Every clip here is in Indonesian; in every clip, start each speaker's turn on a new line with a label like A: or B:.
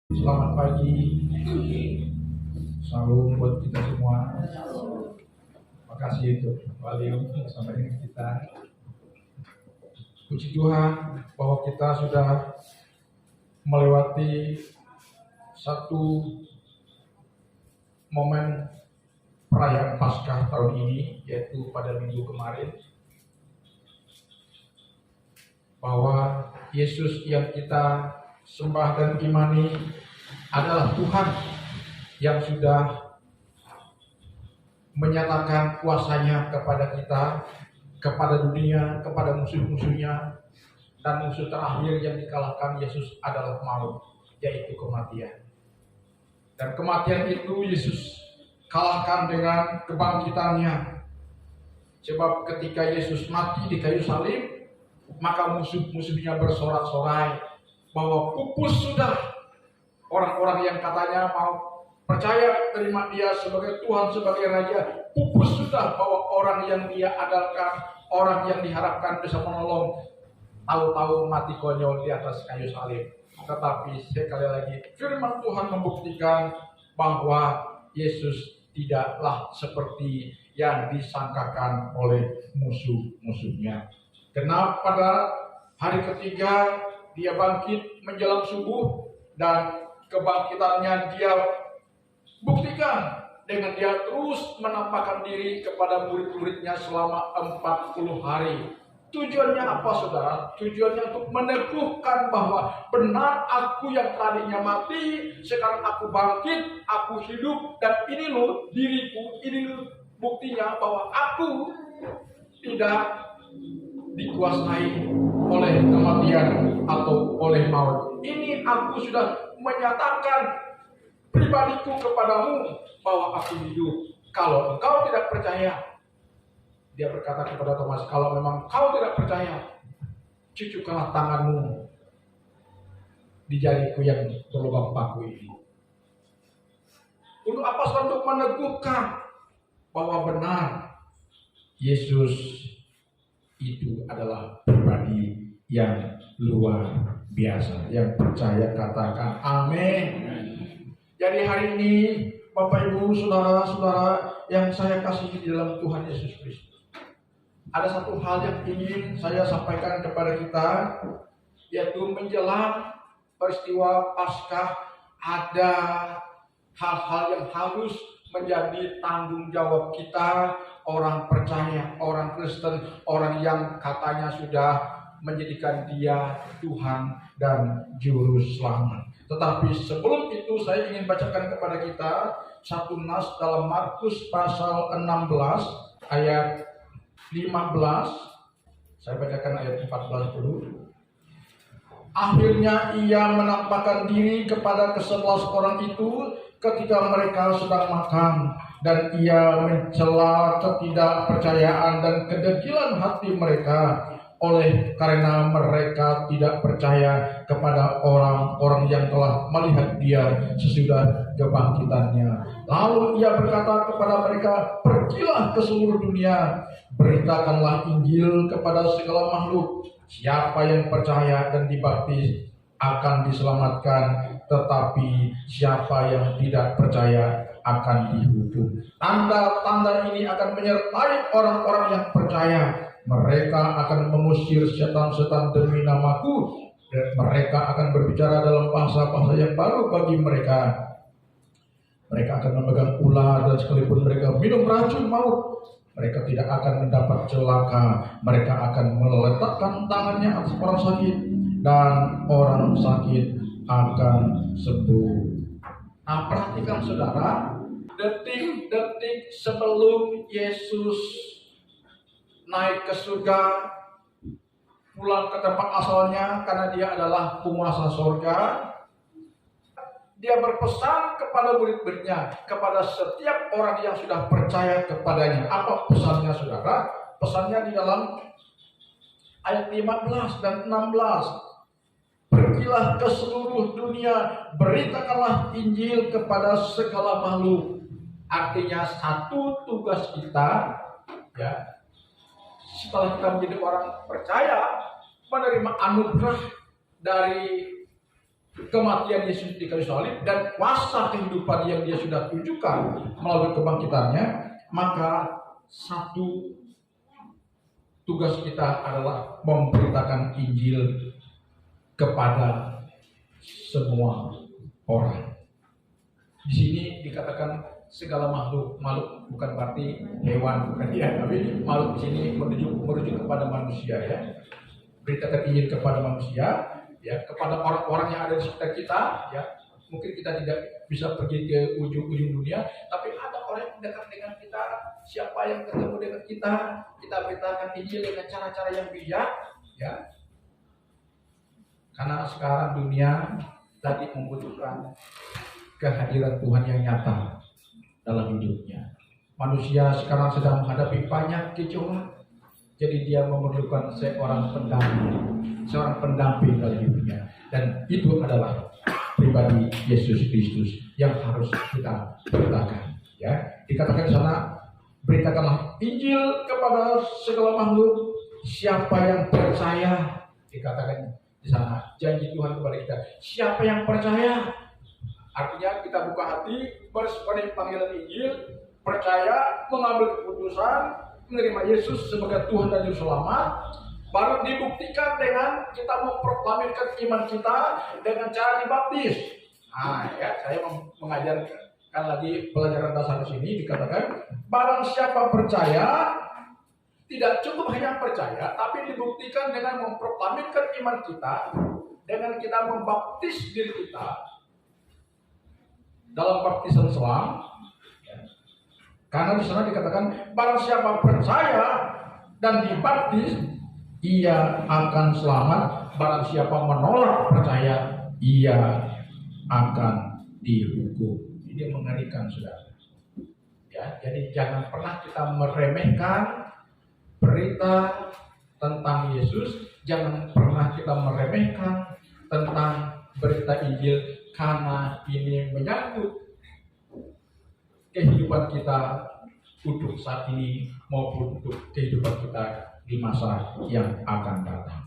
A: Selamat pagi, salam buat kita semua. Terima kasih untuk Walium bersama dengan kita. Puji Tuhan bahwa kita sudah melewati satu momen perayaan Paskah tahun ini, yaitu pada minggu kemarin, bahwa Yesus yang kita sembah dan imani adalah Tuhan yang sudah menyatakan kuasanya kepada kita, kepada dunia, kepada musuh-musuhnya, dan musuh terakhir yang dikalahkan Yesus adalah maut, yaitu kematian. Dan kematian itu Yesus kalahkan dengan kebangkitannya. Sebab ketika Yesus mati di kayu salib, maka musuh-musuhnya bersorak-sorai bahwa pupus sudah. Orang-orang yang katanya mau percaya terima dia sebagai Tuhan, sebagai Raja, pupus sudah bahwa orang yang dia andalkan, orang yang diharapkan bisa menolong, tahu-tahu mati konyol di atas kayu salib. Tetapi sekali lagi firman Tuhan membuktikan bahwa Yesus tidaklah seperti yang disangkakan oleh musuh-musuhnya. Karena pada hari ketiga dia bangkit menjelang subuh, dan kebangkitannya dia buktikan dengan dia terus menampakkan diri kepada murid-muridnya selama 40 hari. Tujuannya apa, saudara? Tujuannya untuk meneguhkan bahwa benar aku yang tadinya mati, sekarang aku bangkit, aku hidup, dan ini loh diriku, ini loh buktinya bahwa aku tidak dikuasai oleh kematian atau oleh maut. Ini aku sudah menyatakan pribadiku kepadamu bahwa aku hidup. Kalau engkau tidak percaya, dia berkata kepada Thomas, kalau memang kau tidak percaya, cucukkanlah tanganmu di jariku yang berlubang paku ini. Untuk apa? Untuk meneguhkan bahwa benar Yesus itu adalah pribadi yang luar biasa. Yang percaya katakan amin. Jadi hari ini Bapak Ibu saudara-saudara yang saya kasihi di dalam Tuhan Yesus Kristus, ada satu hal yang ingin saya sampaikan kepada kita, yaitu menjelang peristiwa Paskah ada hal-hal yang harus menjadi tanggung jawab kita, orang percaya, orang Kristen, orang yang katanya sudah menjadikan dia Tuhan dan Juru Selamat. Tetapi sebelum itu saya ingin bacakan kepada kita satu nas dalam Markus pasal 16 ayat 15. Saya bacakan ayat 14 dulu. Akhirnya ia menampakkan diri kepada ke-11 orang itu ketika mereka sedang makan, dan ia mencela ketidakpercayaan dan kedegilan hati mereka karena mereka tidak percaya kepada orang-orang yang telah melihat dia sesudah kebangkitannya. Lalu ia berkata kepada mereka, pergilah ke seluruh dunia, beritakanlah Injil kepada segala makhluk. Siapa yang percaya dan dibaptis akan diselamatkan, tetapi siapa yang tidak percaya akan dihukum. Tanda-tanda ini akan menyertai orang-orang yang percaya. Mereka akan mengusir setan-setan demi namaku, dan mereka akan berbicara dalam bahasa-bahasa yang baru bagi mereka. Mereka akan memegang ular, dan sekalipun mereka minum racun maut, mereka tidak akan mendapat celaka. Mereka akan meletakkan tangannya atas orang sakit, dan orang sakit akan sembuh. Nah, perhatikan saudara, detik-detik sebelum Yesus naik ke surga, pulang ke tempat asalnya karena dia adalah penguasa surga, dia berpesan kepada murid-muridnya, kepada setiap orang yang sudah percaya kepadanya. Apa pesannya, saudara? Pesannya di dalam ayat 15 dan 16. Pergilah ke seluruh dunia, beritakanlah Injil kepada segala makhluk. Artinya satu tugas kita, ya, setelah kita menjadi orang percaya, menerima anugerah dari kematian Yesus di kayu salib dan kuasa kehidupan yang Dia sudah tunjukkan melalui kebangkitannya, maka satu tugas kita adalah memberitakan Injil kepada semua orang. Di sini dikatakan segala makhluk bukan berarti hewan, bukan ya, tapi makhluk di sini merujuk kepada manusia ya. Beritakan Injil kepada manusia, ya, kepada orang-orang yang ada di sekitar kita, ya. Mungkin kita tidak bisa pergi ke ujung-ujung dunia, tapi ada orang yang dekat dengan kita. Siapa yang ketemu dengan kita beritakan Injil dengan cara-cara yang bijak, ya. Karena sekarang dunia tadi membutuhkan kehadiran Tuhan yang nyata dalam hidupnya. Manusia sekarang sedang menghadapi banyak kecewaan, jadi dia memerlukan seorang pendamping dalam hidupnya, dan itu adalah pribadi Yesus Kristus yang harus kita beritakan. Ya, dikatakan di sana, beritakanlah Injil kepada segala makhluk. Siapa yang percaya, dikatakan di sana, janji Tuhan kepada kita. Siapa yang percaya? Artinya kita buka hati, bersepadan panggilan Injil, percaya, mengambil keputusan, menerima Yesus sebagai Tuhan dan Juru Selamat, baru dibuktikan dengan kita memproklamirkan iman kita dengan cara dibaptis. Nah, ya, saya mengajarkan lagi pelajaran dasar di sini, dikatakan barang siapa percaya, tidak cukup hanya percaya, tapi dibuktikan dengan memproklamirkan iman kita, dengan kita membaptis diri kita dalam baptisan selam. Karena di sana dikatakan barang siapa percaya dan dibaptis, ia akan selamat. Barang siapa menolak percaya, ia akan dihukum. Ini mengerikan, saudara. Ya, jadi jangan pernah kita meremehkan berita tentang Yesus. Jangan pernah kita meremehkan tentang berita Injil, karena ini menyangkut kehidupan kita untuk saat ini maupun untuk kehidupan kita di masa yang akan datang.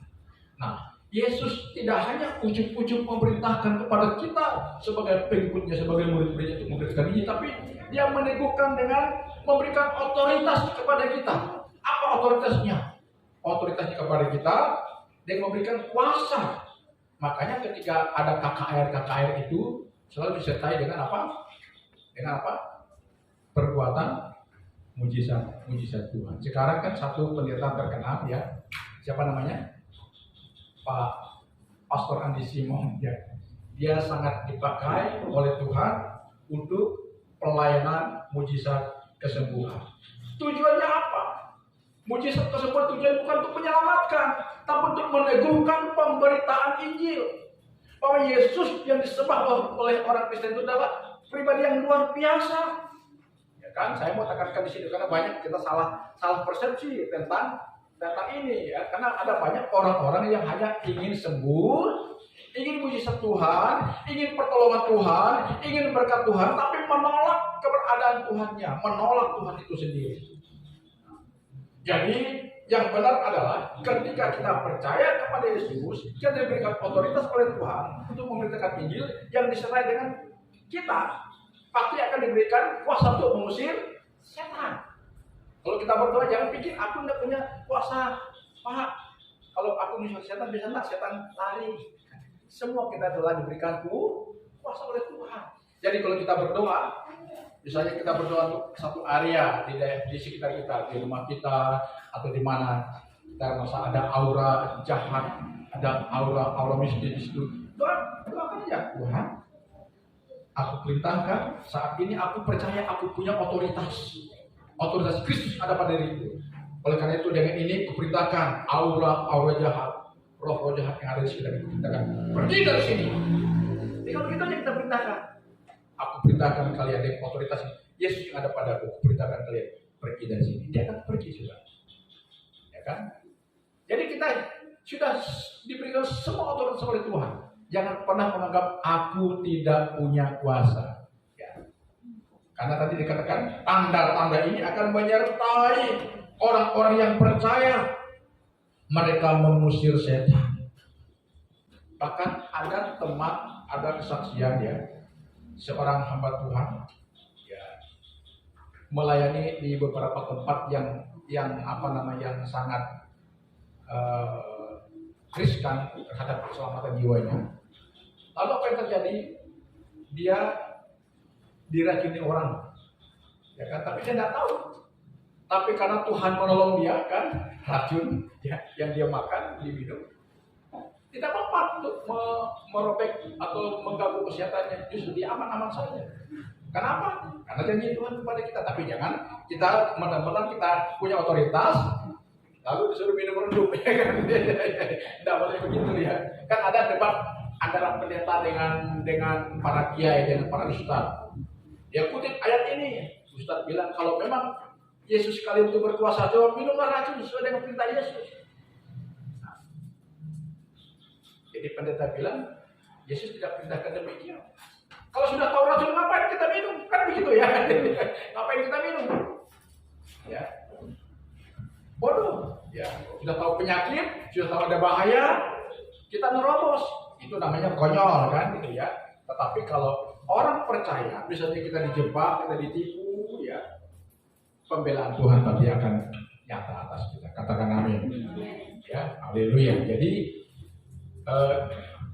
A: Nah, Yesus tidak hanya ujuk-ujuk memerintahkan kepada kita sebagai pengikutnya, sebagai murid-muridnya untuk memberitakan ini, tapi Dia meneguhkan dengan memberikan otoritas kepada kita. Apa otoritasnya? Otoritasnya kepada kita dan memberikan kuasa. Makanya ketika ada KKR itu selalu disertai dengan apa? Dengan apa? Perbuatan mujizat Tuhan. Sekarang kan satu pendeta terkenal, ya. Siapa namanya? Pak Pastor Andi Simon, ya. Dia sangat dipakai oleh Tuhan untuk pelayanan mujizat kesembuhan. Tujuannya apa? Mujizat kesembuhan tujuan bukan untuk menyelamatkan, tapi untuk meneguhkan pemberitaan Injil. Bahwa Yesus yang disembah oleh orang Kristen itu adalah pribadi yang luar biasa. Ya kan, saya mau tekankan di sini karena banyak kita salah persepsi tentang ini, ya. Karena ada banyak orang-orang yang hanya ingin sembuh, ingin mujizat Tuhan, ingin pertolongan Tuhan, ingin berkat Tuhan, tapi menolak keberadaan Tuhannya, menolak Tuhan itu sendiri. Jadi yang benar adalah ketika kita percaya kepada Yesus, kita diberikan otoritas oleh Tuhan untuk memberitakan Injil yang disertai dengan kita, pasti akan diberikan kuasa untuk mengusir setan. Kalau kita berdoa, jangan pikir aku tidak punya kuasa, Pak. Kalau aku mengusir setan, biasanya setan lari. Semua kita telah diberikan kuasa oleh Tuhan. Jadi kalau kita berdoa, misalnya kita berdoa untuk satu area di sekitar kita, di rumah kita atau di mana kita merasa ada aura jahat, ada aura mistis di situ, doakan aja, Tuhan, aku perintahkan saat ini, aku percaya aku punya otoritas Kristus ada pada diriku. Oleh karena itu dengan ini kuperintahkan aura jahat, roh jahat yang ada di sekitar kita, perintahkan pergi dari sini. Jadi kalau kita perintahkan, aku perintahkan kalian dengan otoritas Yesus yang ada padaku, perintahkan kalian pergi dari sini. Dia akan pergi sudah, ya kan? Jadi kita sudah diberikan semua otoritas oleh Tuhan. Jangan pernah menganggap aku tidak punya kuasa. Karena tadi dikatakan tanda-tanda ini akan menyertai orang-orang yang percaya. Mereka mengusir setan. Bahkan ada ada kesaksian ya, seorang hamba Tuhan ya melayani di beberapa tempat yang yang sangat riskan terhadap keselamatan jiwanya. Lalu apa yang terjadi? Dia diracuni orang, ya kan? Tapi dia tidak tahu. Tapi karena Tuhan menolong dia kan, racun ya, yang dia makan, diminum, tidak apa-apa untuk merobek atau mengganggu kesehatannya. Justru dia aman-aman saja. Kenapa? Karena janji Tuhan kepada kita. Tapi jangan kita benar-benar kita punya otoritas lalu disuruh minum redup, ya kan? Tidak boleh begitu ya. Kan ada debat antara pendeta dengan para kiai, dengan para ustaz. Ya kutip ayat ini, ustaz bilang kalau memang Yesus sekali itu berkuasa, jawab minumlah racun sesuai dengan perintah Yesus. Nah, jadi pendeta bilang Yesus tidak perintahkan demikian. Kalau sudah tahu racun ngapain kita minum? Kan begitu ya. Ngapain kita minum? Ya. Bodoh. Ya, sudah tahu penyakit, sudah tahu ada bahaya, kita nerobos. Itu namanya konyol kan gitu ya. Tetapi kalau orang percaya, misalnya kita dijebak, kita ditipu ya, pembelaan Tuhan pasti akan nyata atas kita. Katakan amin. Ya, haleluya. Jadi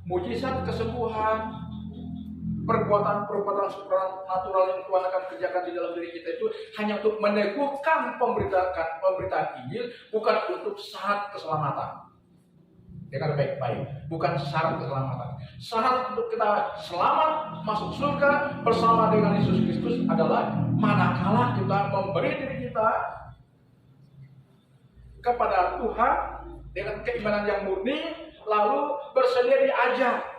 A: mujizat kesembuhan, perbuatan-perbuatan supranatural yang Tuhan akan kerjakan di dalam diri kita itu hanya untuk meneguhkan pemberitaan Injil, bukan untuk syarat keselamatan. Dengar baik-baik, bukan syarat keselamatan. Syarat untuk kita selamat masuk surga bersama dengan Yesus Kristus adalah manakala kita memberi diri kita kepada Tuhan dengan keimanan yang murni, lalu bersedia diajar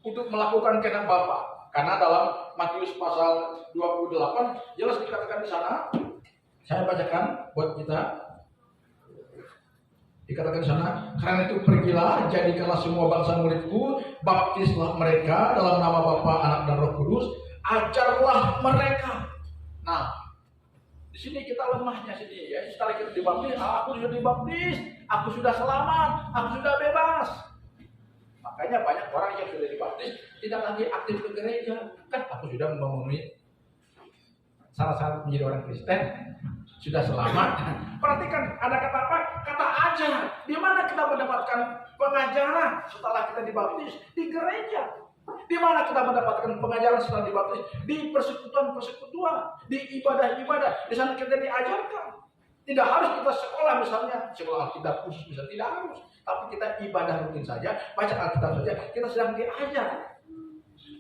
A: untuk melakukan kehendak Bapa. Karena dalam Matius pasal 28 jelas dikatakan di sana. Saya bacakan buat kita. Dikatakan di sana, karena itu pergilah, jadikanlah semua bangsa muridku, baptislah mereka dalam nama Bapa, Anak dan Roh Kudus, ajarlah mereka. Nah, di sini kita lemahnya sini ya. Setelah kita dibaptis, aku sudah dibaptis, aku sudah selamat, aku sudah bebas. Makanya banyak orang yang sudah dibaptis tidak lagi aktif ke gereja. Kan aku sudah memenuhi syarat-syarat menjadi orang Kristen, sudah selamat. Perhatikan ada kata apa? Kata ajar. Di mana kita mendapatkan pengajaran setelah kita dibaptis? Di gereja. Di mana kita mendapatkan pengajaran setelah dibaptis? Di persekutuan, di ibadah-ibadah. Di sana kita diajarkan. Tidak harus kita sekolah misalnya, sekolah Alkitab khusus misalnya, tidak harus. Tapi kita ibadah rutin saja, baca Alkitab saja, kita sedang diajar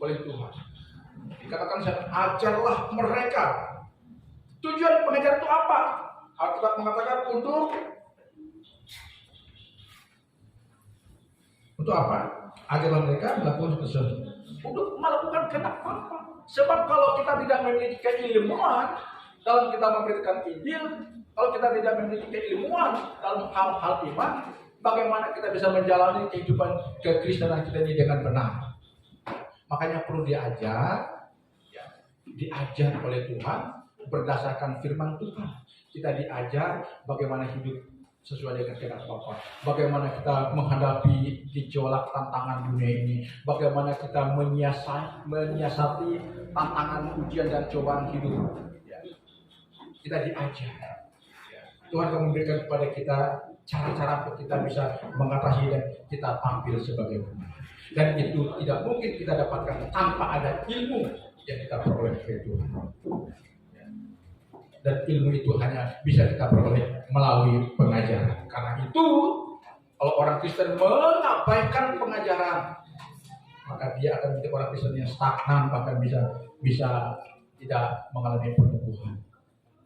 A: oleh Tuhan. Dikatakan ajarlah mereka. Tujuan pengajaran itu apa? Alkitab mengatakan untuk apa? Ajarlah mereka melakukan sesuatu. Untuk melakukan kehendak Bapa. Sebab kalau kita tidak memiliki keilmuan dalam kita memberitakan Injil, kalau kita tidak memiliki keilmuan dalam hal-hal iman, bagaimana kita bisa menjalani kehidupan kekristenan kita ini dengan benar? Makanya perlu diajar oleh Tuhan berdasarkan firman Tuhan. Kita diajar bagaimana hidup sesuai dengan kehendak Bapa. Bagaimana kita menghadapi gejolak tantangan dunia ini. Bagaimana kita menyiasati tantangan ujian dan cobaan hidup. Kita diajar. Tuhan akan memberikan kepada kita cara-cara untuk kita bisa mengatasi dan kita tampil sebagai benar. Dan itu tidak mungkin kita dapatkan tanpa ada ilmu yang kita peroleh dari Tuhan. Dan ilmu itu hanya bisa kita peroleh melalui pengajaran. Karena itu, kalau orang Kristen mengabaikan pengajaran, maka dia akan menjadi orang Kristen yang stagnan, bahkan bisa tidak mengalami pertumbuhan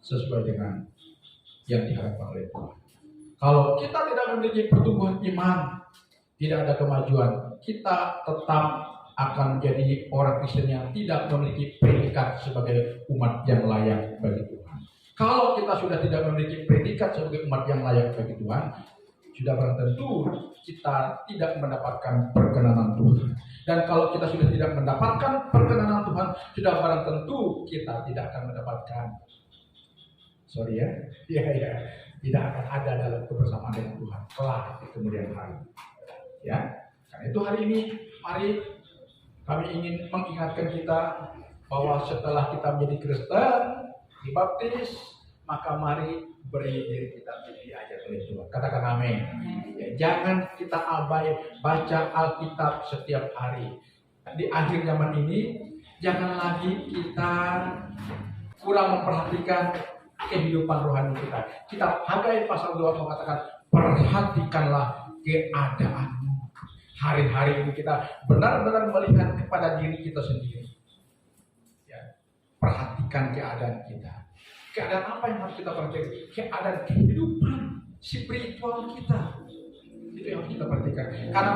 A: sesuai dengan yang diharapkan oleh Tuhan. Kalau kita tidak memiliki pertumbuhan iman, tidak ada kemajuan, kita tetap akan menjadi orang Kristen yang tidak memiliki predikat sebagai umat yang layak bagi Tuhan. Kalau kita sudah tidak memiliki predikat sebagai umat yang layak bagi Tuhan, sudah barang tentu kita tidak mendapatkan perkenanan Tuhan. Dan kalau kita sudah tidak mendapatkan perkenanan Tuhan, sudah barang tentu kita tidak akan mendapatkan tidak akan ada dalam kebersamaan dengan Tuhan kelak di kemudian hari. Ya, karena itu hari ini mari Kami ingin mengingatkan kita bahwa setelah kita menjadi Kristen, dibaptis, maka mari beri diri kita diajar oleh Tuhan. Katakan amin. Ya, jangan kita abai baca Alkitab setiap hari. Di akhir zaman ini, jangan lagi kita kurang memperhatikan kehidupan rohani kita. Kitab Hagai pasal 2 mengatakan, perhatikanlah keadaanmu. Hari-hari ini kita benar-benar melihat kepada diri kita sendiri. Ya, perhatikan keadaan kita. Keadaan apa yang harus kita perhatikan? Keadaan kehidupan spiritual kita. Itu yang harus kita perhatikan. Karena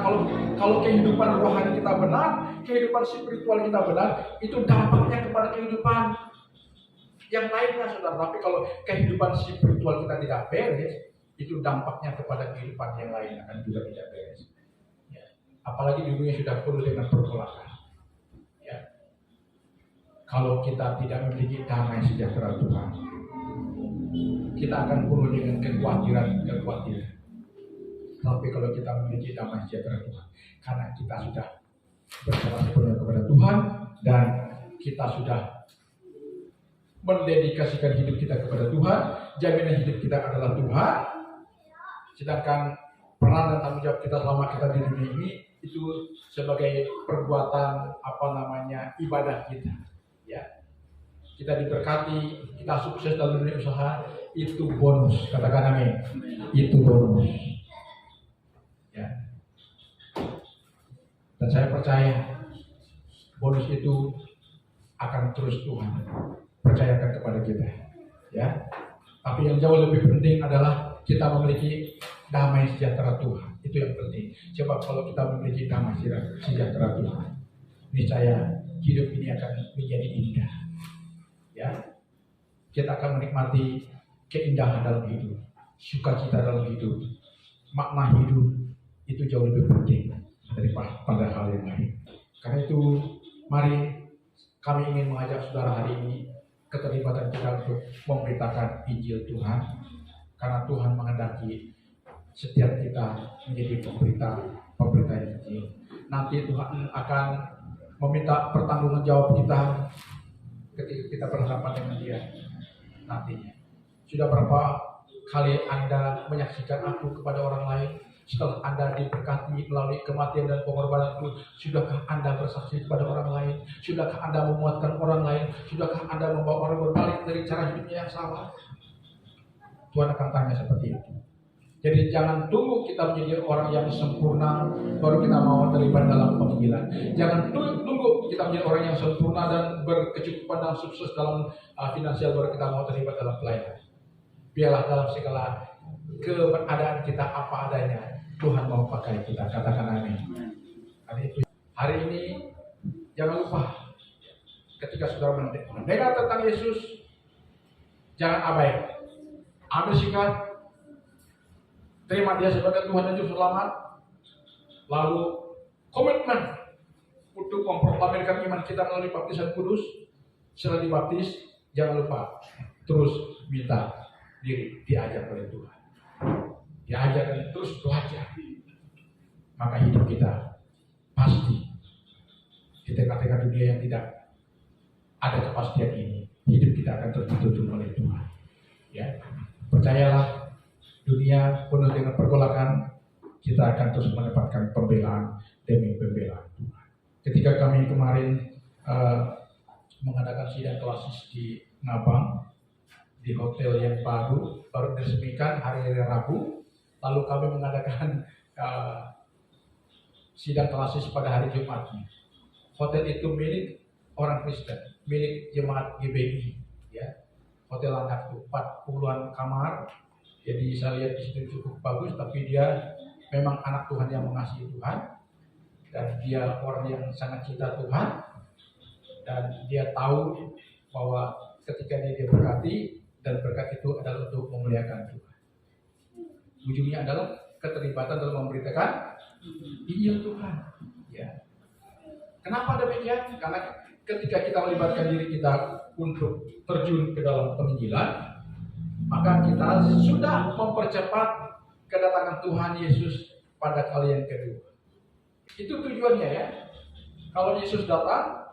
A: kalau kehidupan rohani kita benar, kehidupan spiritual kita benar, itu dampaknya kepada kehidupan yang lainnya, saudara. Tapi kalau kehidupan spiritual kita tidak beres, itu dampaknya kepada kehidupan yang lain akan juga tidak beres. Ya. Apalagi di dunia sudah penuh dengan pergolakan. Ya. Kalau kita tidak memiliki damai sejahtera Tuhan, kita akan penuh dengan kekhawatiran. Tapi kalau kita memiliki damai sejahtera Tuhan, karena kita sudah berserah sepenuhnya kepada Tuhan dan kita sudah mendedikasikan hidup kita kepada Tuhan, jaminan hidup kita adalah Tuhan. Sedangkan peran dan tanggung jawab kita selama kita di dunia ini itu sebagai perbuatan ibadah kita. Ya, kita diberkati, kita sukses dalam dunia usaha, itu bonus. Katakan amin. Itu bonus. Ya. Dan saya percaya bonus itu akan terus Tuhan percayakan kepada kita. Ya. Tapi yang jauh lebih penting adalah kita memiliki damai sejahtera Tuhan. Itu yang penting. Coba kalau kita memiliki damai sejahtera Tuhan, niscaya hidup ini akan menjadi indah. Ya. Kita akan menikmati keindahan dalam hidup, sukacita dalam hidup, makna hidup itu jauh lebih penting daripada hal yang lain. Karena itu, mari kami ingin mengajak saudara hari ini keterlibatan kita untuk memberitakan Injil Tuhan, karena Tuhan menghendaki setiap kita menjadi pemberita Injil. Nanti Tuhan akan meminta pertanggungjawaban kita ketika kita berhadapan dengan Dia nantinya. Sudah berapa kali Anda menyaksikan aku kepada orang lain? Setelah Anda diberkati melalui kematian dan pengorbananku, sudahkah Anda bersaksi kepada orang lain? Sudahkah Anda memuatkan orang lain? Sudahkah Anda membawa orang berbalik dari cara hidupnya yang salah? Tuhan akan tanya seperti itu. Jadi jangan tunggu kita menjadi orang yang sempurna baru kita mau terlibat dalam penginjilan. Jangan tunggu kita menjadi orang yang sempurna dan berkecukupan dan sukses dalam finansial baru kita mau terlibat dalam pelayanan. Biarlah dalam segala keadaan kita apa adanya, Tuhan mau pakai kita. Katakan amin. Hari ini jangan lupa, ketika saudara mendengar tentang Yesus, jangan abai. Ambil sikap, terima Dia sebagai Tuhan dan Juru Selamat, lalu komitmen untuk memproklamirkan iman kita melalui baptisan kudus. Setelah dibaptis, jangan lupa terus minta diri diajar oleh Tuhan, diajar dan terus belajar. Maka hidup kita pasti di tengah-tengah dunia yang tidak ada kepastian ini, hidup kita akan tertuntun oleh Tuhan. Ya, percayalah, dunia penuh dengan pergolakan, kita akan terus mendapatkan pembelaan demi pembelaan Tuhan. Ketika kami kemarin mengadakan sidang klasis di Ngabang, di hotel yang baru diresmikan hari Rabu, lalu kami mengadakan sidang klasis pada hari Jumatnya. Hotel itu milik orang Kristen, milik jemaat GBI, ya. Hotel anak itu 40-an kamar. Jadi saya lihat di situ cukup bagus, tapi dia memang anak Tuhan yang mengasihi Tuhan, dan dia orang yang sangat cinta Tuhan, dan dia tahu bahwa ketika dia berkati, dan berkat itu adalah untuk memuliakan Tuhan. Ujungnya adalah keterlibatan dalam memberitakan Injil Tuhan. Ya. Kenapa demikian? Karena ketika kita melibatkan diri kita untuk terjun ke dalam penginjilan, maka kita sudah mempercepat kedatangan Tuhan Yesus pada kali yang kedua. Itu tujuannya, ya. Kalau Yesus datang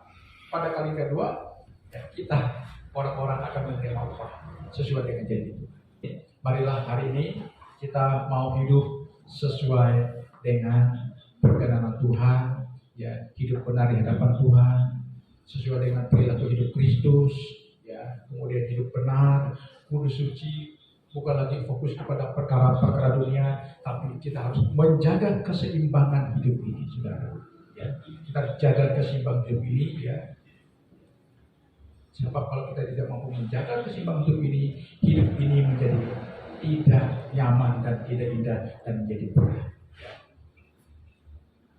A: pada kali kedua, ya kita orang-orang akan menerima upah sesuai dengan janji Tuhan. Marilah hari ini kita mau hidup sesuai dengan perkenan Tuhan, ya, hidup benar di hadapan Tuhan, sesuai dengan perilaku hidup Kristus, ya, kemudian hidup benar, kudus suci, bukan lagi fokus kepada perkara-perkara dunia, tapi kita harus menjaga keseimbangan hidup ini, saudara. Ya, kita jaga keseimbangan hidup ini, ya. Sebab kalau kita tidak mampu menjaga keseimbangan hidup ini menjadi tidak nyaman dan tidak indah dan menjadi berat.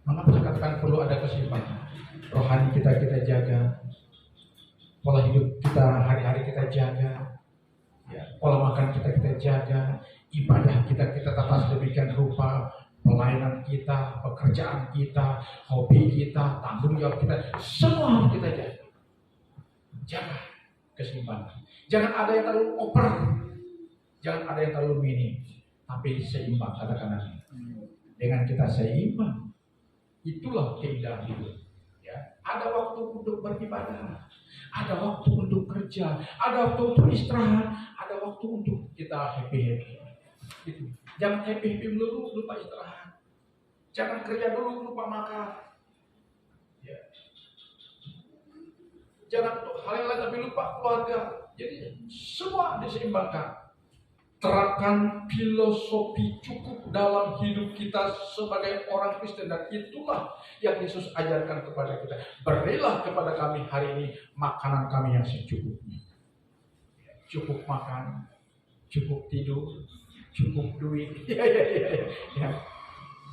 A: Mengapa saya katakan perlu ada keseimbangan? Rohani kita jaga, pola hidup kita hari-hari kita jaga, ya, pola makan kita jaga, ibadah kita tata sedemikian rupa, pelayanan kita, pekerjaan kita, hobi kita, tanggung jawab kita, semua harus kita jaga. Jaga keseimbangan. Jangan ada yang terlalu over, jangan ada yang terlalu minim, tapi seimbang, katakan amin. Dengan kita seimbang, itulah keindahan hidup. Ya, ada waktu untuk beribadah, ada waktu untuk kerja, ada waktu untuk istirahat, ada waktu untuk kita happy. Gitu. Jangan happy dulu lupa istirahat. Jangan kerja dulu lupa makan. Ya. Jangan untuk hal yang lain tapi lupa keluarga. Jadi semua diseimbangkan. Terapkan filosofi cukup dalam hidup kita sebagai orang Kristen, dan itulah yang Yesus ajarkan kepada kita. Berilah kepada kami hari ini makanan kami yang secukupnya. Cukup makan, cukup tidur, cukup duit, ya.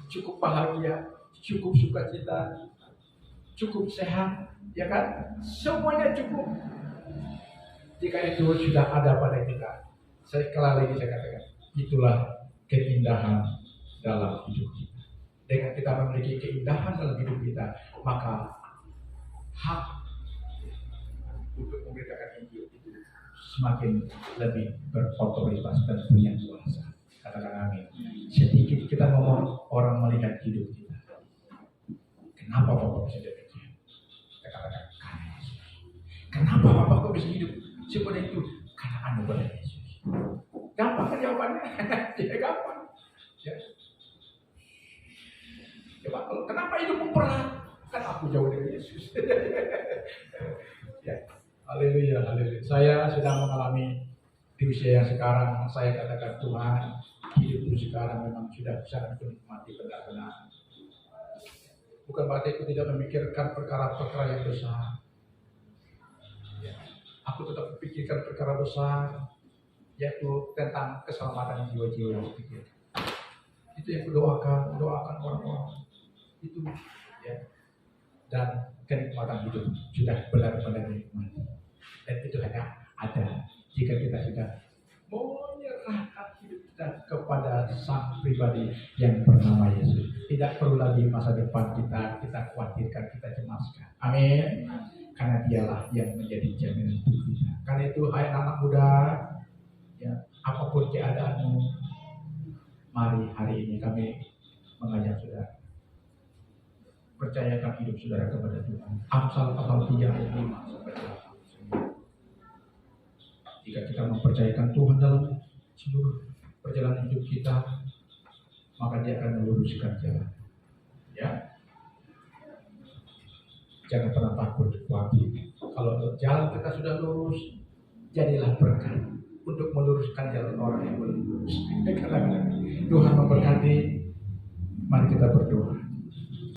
A: Cukup bahagia, cukup sukacita, cukup sehat, ya kan? Semuanya cukup. Jika itu sudah ada pada kita, sekali lagi saya katakan, itulah keindahan dalam hidup kita. Dengan kita memiliki keindahan dalam hidup kita, maka hak untuk memberitakan Injil itu semakin lebih berotoritas dan punya kuasa. Katakan amin. Sedikit kita ngomong, orang melihat hidup kita. Kenapa Bapak bisa demikian? Kita katakan, karena Yesus. Kenapa Bapak kok bisa hidup seperti itu? Karena anugerah Yesus. Gampang kan jawabannya? Tidak gampang. Ya. Coba kalau kenapa hidupmu berat? Kan aku jauh dari Yesus. Ya. Haleluya, haleluya. Saya sedang mengalami di usia yang sekarang, saya katakan Tuhan, hidupku sekarang memang sudah sangat menikmati benar-benar. Bukan berarti aku tidak memikirkan perkara-perkara yang besar. Ya. Aku tetap memikirkan perkara besar, yaitu tentang keselamatan jiwa-jiwa yang dipikir. Itu yang kudoakan orang-orang itu, ya. Dan kenikmatan hidup sudah benar-benar nikmat. Dan itu hanya ada jika kita sudah menyerahkan hidup kita kepada Sang Pribadi yang bernama Yesus. Tidak perlu lagi masa depan kita khawatirkan, kita cemaskan. Amin. Karena Dialah yang menjadi jaminan hidup kita. Karena itu, hai anak muda, ya, apapun keadaanmu, mari hari ini kami mengajak saudara, percayakan hidup saudara kepada Tuhan. Amsal pasal 3 ayat 5 sampai 8. Jika kita mempercayakan Tuhan dalam seluruh perjalanan hidup kita, maka Dia akan meluruskan jalan. Ya, jangan pernah takut, khawatir. Kalau jalan kita sudah lurus, jadilah berkat untuk meluruskan jalan orang yang belum lurus. Tuhan memberkati. Mari kita berdoa.